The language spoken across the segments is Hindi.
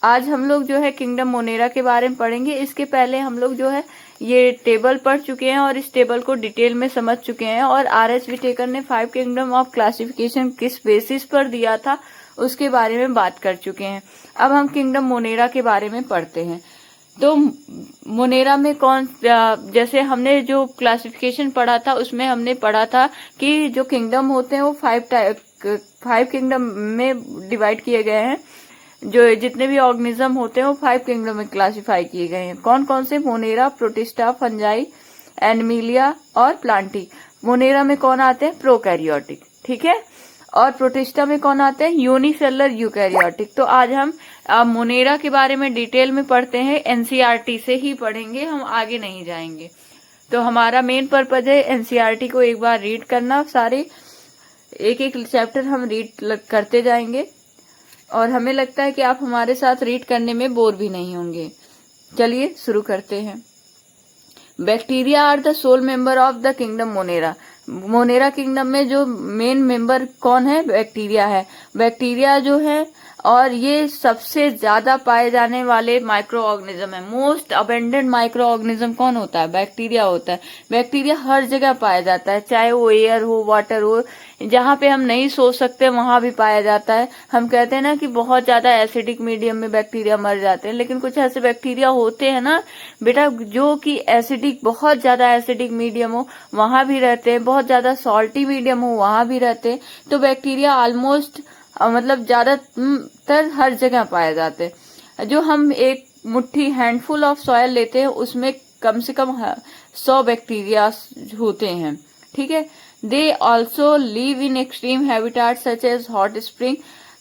आज हम लोग जो है किंगडम मोनेरा के बारे में पढ़ेंगे। इसके पहले हम लोग जो है ये टेबल पढ़ चुके हैं और इस टेबल को डिटेल में समझ चुके हैं, और आर.एच. विटेकर ने 5 किंगडम ऑफ क्लासिफिकेशन किस बेसिस पर दिया था उसके बारे में बात कर चुके हैं। अब हम किंगडम मोनेरा के बारे में पढ़ते हैं। तो मोनेरा में कौन, जैसे हमने जो क्लासिफिकेशन पढ़ा था उसमें हमने पढ़ा था कि जो किंगडम होते हैं वो 5 किंगडम में डिवाइड किए गए हैं। जो जितने भी ऑर्गेनिज्म होते हैं वो 5 किंगडम में क्लासिफाई किए गए हैं। कौन कौन से? मोनेरा, प्रोटिस्टा, फंजाई, एनिमिलिया और प्लांटी। मोनेरा में कौन आते हैं? प्रोकैरियोटिक, ठीक है। और प्रोटिस्टा में कौन आते हैं? Unicellular eukaryotic. तो आज हम मोनेरा के बारे में डिटेल में पढ़ते हैं, एनसीईआरटी से ही पढ़ेंगे, हम आगे नहीं जाएंगे। तो हमारा मेन पर्पज है एनसीईआरटी को एक बार रीड करना, सारे एक एक चैप्टर हम रीड करते जाएंगे, और हमें लगता है कि आप हमारे साथ रीड करने में बोर भी नहीं होंगे। चलिए शुरू करते हैं। Bacteria are the sole member of the kingdom Monera. Monera kingdom में जो मेन मेंबर कौन है? बैक्टीरिया है। बैक्टीरिया जो है, और ये सबसे ज्यादा पाए जाने वाले माइक्रो ऑर्गेनिज्म है। मोस्ट अबेंडेंट माइक्रो ऑर्गेनिज्म कौन होता है? बैक्टीरिया होता है। बैक्टीरिया हर जगह पाया जाता है, चाहे वो एयर हो, वाटर हो, जहाँ पे हम नहीं सोच सकते वहां भी पाया जाता है। हम कहते हैं ना कि बहुत ज्यादा एसिडिक मीडियम में बैक्टीरिया मर जाते हैं, लेकिन कुछ ऐसे बैक्टीरिया होते हैं ना बेटा जो कि एसिडिक, बहुत ज्यादा एसिडिक मीडियम हो वहां भी रहते हैं, बहुत ज्यादा सॉल्टी मीडियम हो वहां भी रहते हैं। तो बैक्टीरिया ऑलमोस्ट मतलब ज्यादातर हर जगह पाए जाते हैं। जो हम एक मुट्ठी हैंडफुल ऑफ सॉयल लेते हैं उसमें कम से कम 100 बैक्टीरिया होते हैं, ठीक है। They also live in extreme habitat such as hot spring.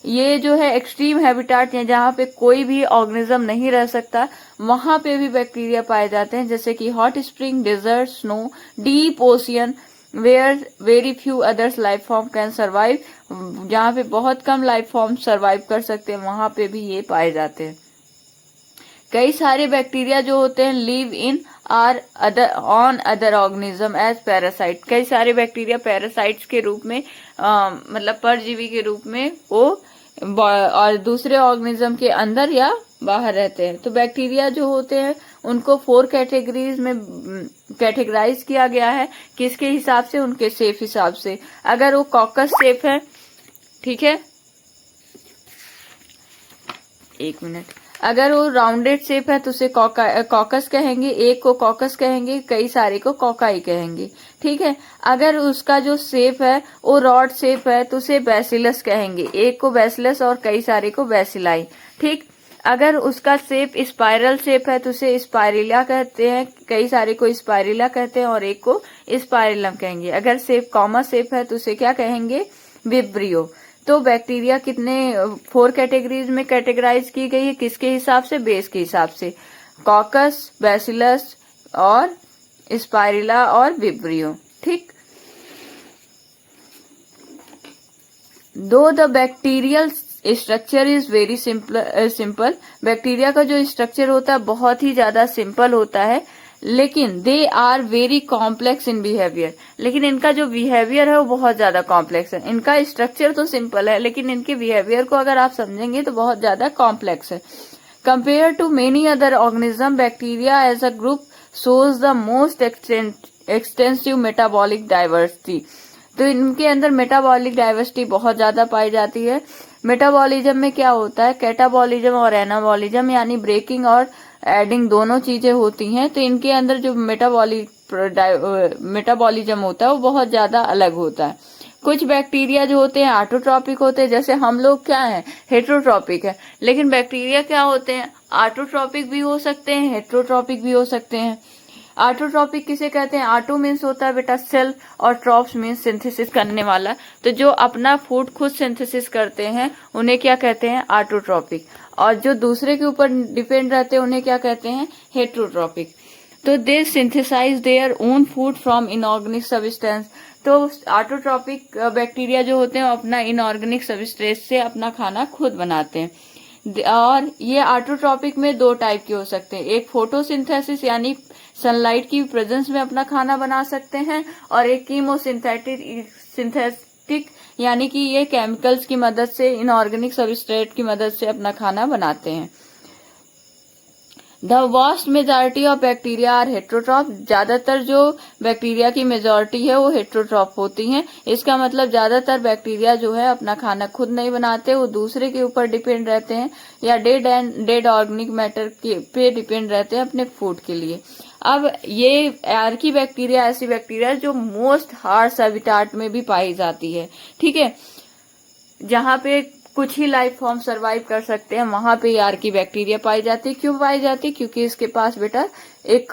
ये जो है एक्सट्रीम हैबिटाट है जहाँ पे कोई भी ऑर्गेनिज्म नहीं रह सकता, वहां पे भी बैक्टीरिया पाए जाते हैं, जैसे कि hot spring, desert, snow, deep ocean where very few others life form can survive. जहाँ पे बहुत कम लाइफ फॉर्म सर्वाइव कर सकते हैं वहां पे भी ये पाए जाते हैं। कई सारे बैक्टीरिया जो होते हैं live in or other on other organism as parasite. कई सारे बैक्टीरिया पैरासाइट्स के रूप में मतलब परजीवी के रूप में वो और दूसरे ऑर्गेनिज्म के अंदर या बाहर रहते हैं। तो बैक्टीरिया जो होते हैं उनको 4 कैटेगरीज में कैटेगराइज किया गया है। किसके हिसाब से? उनके शेप हिसाब से। अगर वो कॉकस शेप है, ठीक है, एक मिनट, अगर वो राउंडेड शेप है तो उसे कॉकस कहेंगे, एक को कॉकस कहेंगे, कई सारे को कॉकाई कहेंगे, ठीक है। अगर उसका जो शेप है वो रॉड शेप है तो उसे बैसिलस कहेंगे, एक को बैसिलस और कई सारे को बैसिलाई, ठीक। अगर उसका शेप स्पाइरल शेप है तो उसे स्पाइरिला कहते हैं, कई सारे को स्पाइरिला कहते हैं और एक को स्पाइरिलम कहेंगे। अगर शेप कॉमा शेप है तो उसे क्या कहेंगे? विब्रियो। तो बैक्टीरिया कितने 4 कैटेगरीज में कैटेगराइज की गई है, किसके हिसाब से? बेस के हिसाब से, कॉकस, बैसिलस और स्पाइरिला और विब्रियो, ठीक। दो the bacterial structure is very simple. Bacteria का जो स्ट्रक्चर होता है बहुत ही ज्यादा सिंपल होता है, लेकिन they are very complex in behaviour. लेकिन इनका जो बिहेवियर है वो बहुत ज्यादा कॉम्प्लेक्स है। इनका स्ट्रक्चर तो सिंपल है लेकिन इनके बिहेवियर को अगर आप समझेंगे तो बहुत ज्यादा कॉम्प्लेक्स है। Compare to many other organism, bacteria as a group shows the most extensive metabolic diversity. तो इनके अंदर मेटाबॉलिक डाइवर्सिटी बहुत ज्यादा पाई जाती है। मेटाबॉलिज्म में क्या होता है? कैटाबॉलिज्म और एनाबॉलिज्म, यानी ब्रेकिंग और एडिंग दोनों चीजें होती हैं। तो इनके अंदर जो मेटाबॉलिज्म होता है वो बहुत ज्यादा अलग होता है। कुछ बैक्टीरिया जो होते हैं ऑटोट्रॉपिक होते हैं, जैसे हम लोग क्या है? हेट्रोट्रॉपिक है। लेकिन बैक्टीरिया क्या होते हैं? ऑटोट्रॉपिक भी हो सकते हैं, हेट्रोट्रॉपिक भी हो सकते हैं। ऑटोट्रॉपिक किसे कहते हैं? ऑटो मीन्स होता है बेटा सेल, और ट्रॉप्स मीन्स सिंथेसिस करने वाला। तो जो अपना फूड खुद सिंथेसिस करते हैं उन्हें क्या कहते हैं? ऑटोट्रॉपिक। और जो दूसरे के ऊपर डिपेंड रहते हैं उन्हें क्या कहते हैं? हेट्रोट्रॉपिक। तो they synthesize their own food from inorganic substance. तो ऑटोट्रॉपिक बैक्टीरिया जो होते हैं वो अपना इनऑर्गेनिक सब्सटेंस से अपना खाना खुद बनाते हैं। और ये ऑटोट्रॉपिक में 2 टाइप के हो सकते हैं, एक फोटोसिंथेसिस यानी सनलाइट की प्रेजेंस में अपना खाना बना सकते हैं, और एक सिंथेटिक यानी कि ये केमिकल्स की मदद से, इनऑर्गेनिक सबस्ट्रेट की मदद से अपना खाना बनाते हैं। The vast majority of bacteria are heterotroph, ज्यादातर जो बैक्टीरिया की मेजॉरिटी है वो हेट्रोट्रॉफ होती हैं। इसका मतलब ज्यादातर बैक्टीरिया जो है अपना खाना खुद नहीं बनाते, वो दूसरे के ऊपर डिपेंड रहते हैं या डेड ऑर्गेनिक मैटर पे डिपेंड रहते हैं अपने फूड के लिए। अब ये आर्की बैक्टीरिया ऐसी बैक्टीरिया जो मोस्ट हार्श हैबिटाट में भी पाई जाती है, ठीक है, जहाँ पे कुछ ही लाइफ फॉर्म सरवाइव कर सकते हैं, वहां पे आर्की बैक्टीरिया पाई जाती है। क्यों पाई जाती है? क्योंकि इसके पास बेटा एक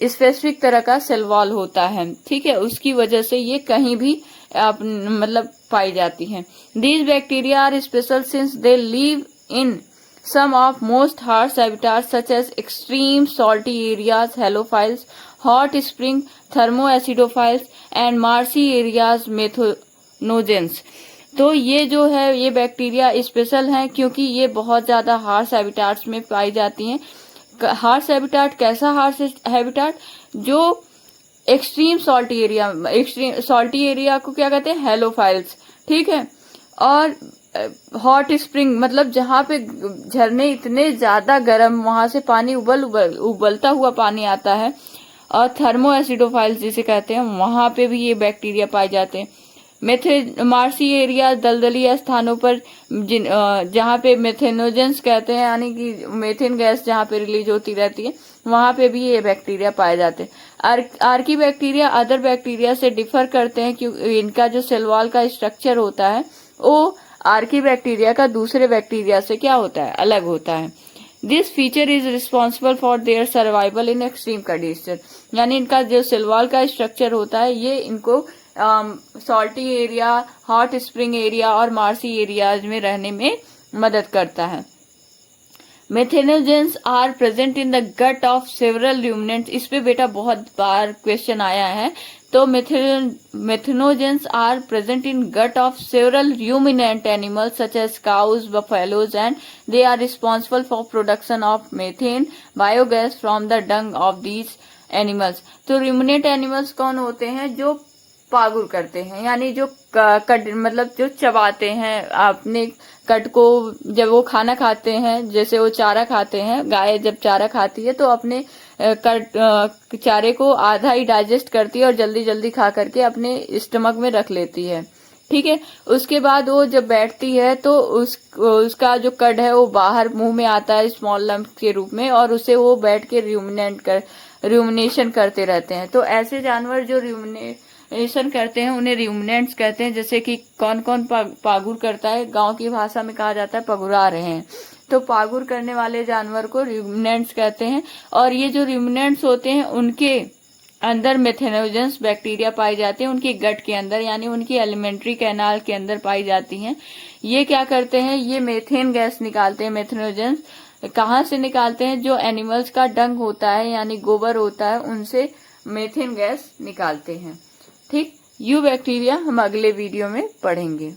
स्पेसिफिक तरह का सेल वॉल होता है, ठीक है, उसकी वजह से ये कहीं भी मतलब पाई जाती हैं। These bacteria are special since they live in some of most harsh habitats such as extreme salty areas, halophiles, hot spring thermoacidophiles and marshy areas methanogens। तो ये जो है ये बैक्टीरिया स्पेशल हैं क्योंकि ये बहुत ज्यादा हार्श हैबिटाट्स में पाई जाती हैं। हार्श हैबिटाट कैसा हार्श हैबिटाट? जो extreme salty area, extreme salty area को क्या कहते हैं? हेलोफाइल्स, ठीक है। और हॉट स्प्रिंग मतलब जहाँ पे झरने इतने ज्यादा गर्म, वहां से पानी उबलता हुआ पानी आता है, और थर्मो एसिडोफाइल्स जिसे कहते हैं, वहां पे भी ये बैक्टीरिया पाए जाते हैं। मार्सी एरिया, दलदली स्थानों पर जहाँ पे मेथेनोजेंस कहते हैं, यानी कि मेथेन गैस जहाँ पे रिलीज होती रहती है, वहां पे भी ये बैक्टीरिया पाए जाते हैं। आर्की बैक्टीरिया अदर बैक्टीरिया से डिफर करते हैं क्योंकि इनका जो सेल वॉल का स्ट्रक्चर होता है वो आर्की बैक्टीरिया का दूसरे बैक्टीरिया से क्या होता है? अलग होता है। This feature is responsible for their survival in extreme condition, यानी इनका जो सेल वॉल का स्ट्रक्चर होता है ये इनको salty area, hot spring area और मार्सी एरियाज में रहने में मदद करता है। Methanogens are present in the gut of several ruminants, इस पे बेटा बहुत बार क्वेश्चन आया है। तो methanogens are present in gut of several ruminant animals such as cows, buffaloes, and they are responsible for production of methane biogas from the dung of these animals। तो ruminant animals कौन होते हैं? जो पागुर करते हैं, यानी जो कट मतलब जो चबाते हैं अपने कट को, जब वो खाना खाते हैं, जैसे वो चारा खाते हैं, गाय जब चारा खाती है तो अपने चारे को आधा ही डाइजेस्ट करती है और जल्दी जल्दी खा करके अपने स्टमक में रख लेती है, ठीक है। उसके बाद वो जब बैठती है तो उसका जो कड है वो बाहर मुंह में आता है स्मॉल लम्प के रूप में, और उसे वो बैठ के रूमिनेशन करते रहते हैं। तो ऐसे जानवर जो रूमिनेशन करते हैं उन्हें रूमिनेंट्स कहते हैं। जैसे कि कौन कौन पागुर करता है? गांव की भाषा में कहा जाता है पगुरा रहे हैं, तो पागुर करने वाले जानवर को रूमिनेंट्स कहते हैं। और ये जो रूमिनेंट्स होते हैं उनके अंदर मेथेनोजेंस बैक्टीरिया पाई जाती है, उनकी गट के अंदर, यानी उनकी एलिमेंट्री कैनाल के अंदर पाई जाती हैं। ये क्या करते हैं? ये मेथेन गैस निकालते हैं। मेथेनोजेंस कहाँ से निकालते हैं? जो एनिमल्स का डंग होता है यानी गोबर होता है, उनसे मेथेन गैस निकालते हैं, ठीक। यू बैक्टीरिया हम अगले वीडियो में पढ़ेंगे।